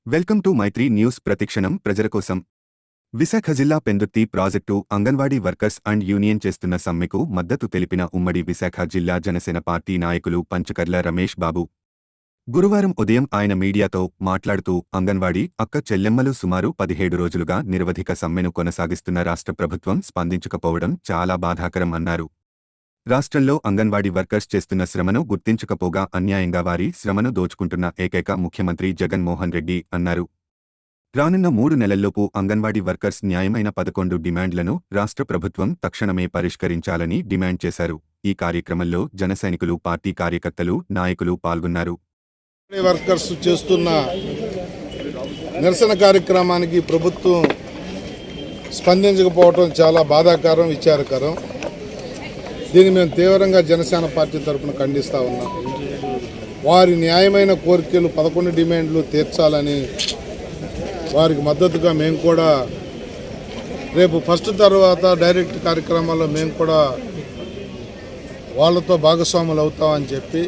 Welcome to Mythri news ప్రతిక్షణం ప్రజల కోసం. విశాఖ జిల్లా Pendurthi project anganwadi workers and union చేస్తున్న సమ్మెకు మద్దతు తెలిపిన ఉమ్మడి విశాఖ జిల్లా జనసేన పార్టీ నాయకులు పంచకర్ల రమేష్ బాబు గురువారం ఉదయం ఆయన మీడియాతో మాట్లాడుతూ అంగన్వాడీ అక్క చెల్లెమ్మలు సుమారు 17 రోజులుగా నిరవధిక సమ్మెను కొనసాగిస్తున్న రాష్ట్ర ప్రభుత్వం స్పందించకపోవడం చాలా బాధాకరం అన్నారు. రాష్ట్రంలో అంగన్వాడీ వర్కర్స్ చేస్తున్న శ్రమను గుర్తించకపోగా అన్యాయంగా వారి శ్రమను దోచుకుంటున్న ఏకైక ముఖ్యమంత్రి జగన్మోహన్ రెడ్డి అన్నారు. రానున్న 3 నెలల్లోపు అంగన్వాడీ వర్కర్స్ న్యాయమైన 11 డిమాండ్లను రాష్ట్ర ప్రభుత్వం తక్షణమే పరిష్కరించాలని డిమాండ్ చేశారు. ఈ కార్యక్రమంలో జనసైనికులు, పార్టీ కార్యకర్తలు, నాయకులు పాల్గొన్నారు. వర్కర్స్ చేస్తున్న నిరసన కార్యక్రమానికి ప్రభుత్వం స్పందించకపోవడం చాలా బాధాకరం, విచారకరం. దీన్ని మేము తీవ్రంగా జనసేన పార్టీ తరఫున ఖండిస్తూ ఉన్నాం. వారి న్యాయమైన కోరికలు 11 డిమాండ్లు తీర్చాలని వారికి మద్దతుగా మేము కూడా రేపు ఫస్ట్ తర్వాత డైరెక్ట్ కార్యక్రమాల్లో మేము కూడా వాళ్ళతో భాగస్వాములు అవుతామని చెప్పి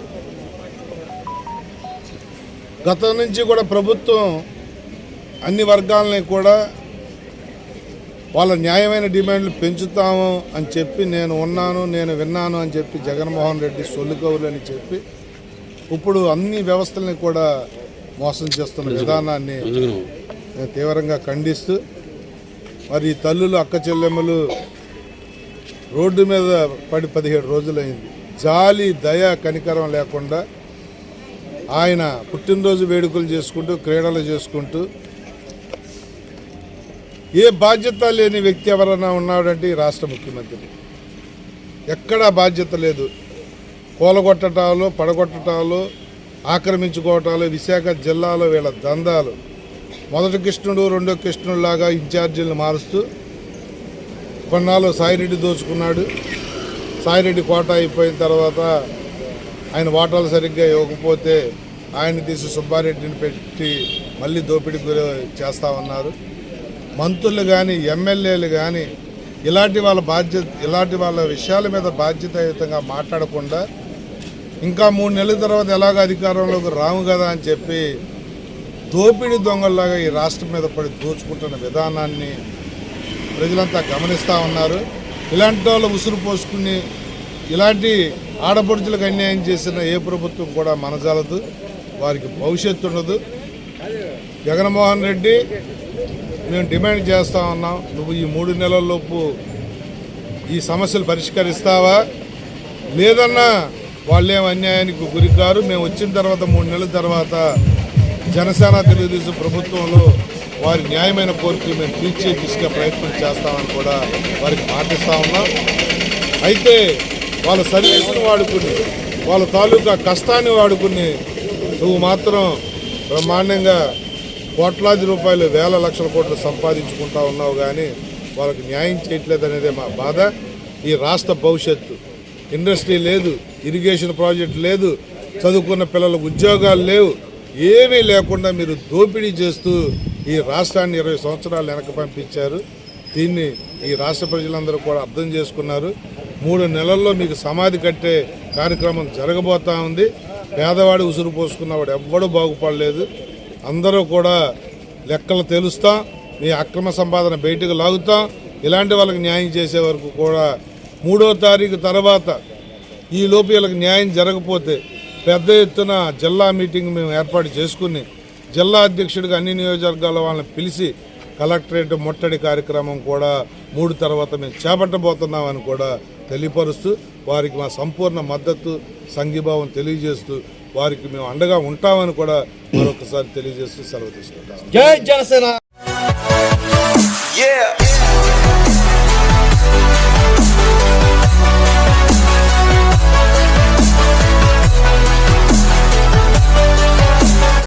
గతం నుంచి కూడా ప్రభుత్వం అన్ని వర్గాలని కూడా వాళ్ళ న్యాయమైన డిమాండ్లు పెంచుతాము అని చెప్పి నేను విన్నాను అని చెప్పి జగన్మోహన్ రెడ్డి సొల్లుకవులు అని చెప్పి ఇప్పుడు అన్ని వ్యవస్థల్ని కూడా మోసం చేస్తున్న విధానాన్ని నేను తీవ్రంగా ఖండిస్తూ, మరి తల్లులు, అక్క చెల్లెమ్మలు రోడ్డు మీద పడి 17 రోజులైంది. జాలి, దయ, కనికరం లేకుండా ఆయన పుట్టినరోజు వేడుకలు చేసుకుంటూ, క్రీడలు చేసుకుంటూ, ఏ బాధ్యత లేని వ్యక్తి ఎవరైనా ఉన్నాడంటే ఈ రాష్ట్ర ముఖ్యమంత్రి. ఎక్కడా బాధ్యత లేదు. కూలగొట్టటాలు, పడగొట్టటాలు, ఆక్రమించుకోవటాలు, విశాఖ జిల్లాలో వీళ్ళ దందాలు. మొదటి కృష్ణుడు, రెండో కృష్ణుడిలాగా ఇన్ఛార్జీలను మారుస్తూ కొన్నాళ్ళు సాయిరెడ్డి దోచుకున్నాడు. సాయిరెడ్డి కోట అయిపోయిన తర్వాత ఆయన వాటాలు సరిగ్గా ఇవ్వకపోతే ఆయన తీసి సుబ్బారెడ్డిని పెట్టి మళ్ళీ దోపిడీకి గురి చేస్తామన్నారు. మంత్రులు కానీ, ఎమ్మెల్యేలు కానీ ఇలాంటి వాళ్ళ విషయాల మీద బాధ్యతాయుతంగా మాట్లాడకుండా ఇంకా 3 నెలల తర్వాత ఎలాగ అధికారంలోకి రాము కదా అని చెప్పి దోపిడీ దొంగల్లాగా ఈ రాష్ట్రం మీద పడి దోచుకుంటున్న విధానాన్ని ప్రజలంతా గమనిస్తూ ఉన్నారు. ఇలాంటి వాళ్ళు ఉసురు పోసుకుని ఇలాంటి ఆడపడుచులకు అన్యాయం చేసిన ఏ ప్రభుత్వం కూడా మనజాలదు, వారికి భవిష్యత్తు ఉండదు. జగన్మోహన్ రెడ్డి, మేము డిమాండ్ చేస్తూ ఉన్నాం, నువ్వు ఈ 3 నెలల్లోపు ఈ సమస్యలు పరిష్కరిస్తావా? లేదన్నా వాళ్ళేం అన్యాయానికి గురికారు. మేము వచ్చిన తర్వాత 3 నెలల తర్వాత జనసేన, తెలుగుదేశం ప్రభుత్వంలో వారి న్యాయమైన కోరికలు మేము తీర్చే దిశగా ప్రయత్నం చేస్తామని కూడా వారికి మాటిస్తూ ఉన్నాం. అయితే వాళ్ళ సర్వీసును వాడుకుని, వాళ్ళ తాలూకా కష్టాన్ని వాడుకుని నువ్వు మాత్రం బ్రహ్మాండంగా కోట్లాది రూపాయలు, వేల లక్షల కోట్లు సంపాదించుకుంటా ఉన్నావు, కానీ వాళ్ళకి న్యాయం చేయట్లేదు అనేదే మా బాధ. ఈ రాష్ట్ర భవిష్యత్తు, ఇండస్ట్రీ లేదు, ఇరిగేషన్ ప్రాజెక్టు లేదు, చదువుకున్న పిల్లలకు ఉద్యోగాలు లేవు, ఏమీ లేకుండా మీరు దోపిడీ చేస్తూ ఈ రాష్ట్రాన్ని 20 సంవత్సరాలు వెనక్కి పంపించారు. దీన్ని ఈ రాష్ట్ర ప్రజలందరూ కూడా అర్థం చేసుకున్నారు. 3 నెలల్లో మీకు సమాధి కట్టే కార్యక్రమం జరగబోతా ఉంది. పేదవాడు, ఉసురు పోసుకున్నవాడు ఎవ్వడూ బాగుపడలేదు. అందరూ కూడా లెక్కలు తెలుస్తాం, మీ అక్రమ సంపాదన బయటకు లాగుతాం. ఇలాంటి వాళ్ళకి న్యాయం చేసే వరకు కూడా 3వ తారీఖు తర్వాత ఈ లోపు వీళ్ళకి న్యాయం జరగకపోతే పెద్ద ఎత్తున జిల్లా మీటింగ్ మేము ఏర్పాటు చేసుకుని జిల్లా అధ్యక్షుడిగా అన్ని నియోజకవర్గాల వాళ్ళని పిలిచి కలెక్టరేట్ ముట్టడి కార్యక్రమం కూడా 3 తర్వాత మేము చేపట్టబోతున్నామని కూడా తెలియపరుస్తూ వారికి మా సంపూర్ణ మద్దతు, సంఘీభావం తెలియజేస్తూ వారికి మేము అండగా ఉంటామని కూడా మరొకసారి తెలియజేస్తూ సెలవు తీసుకుంటాం. జై జనసేన.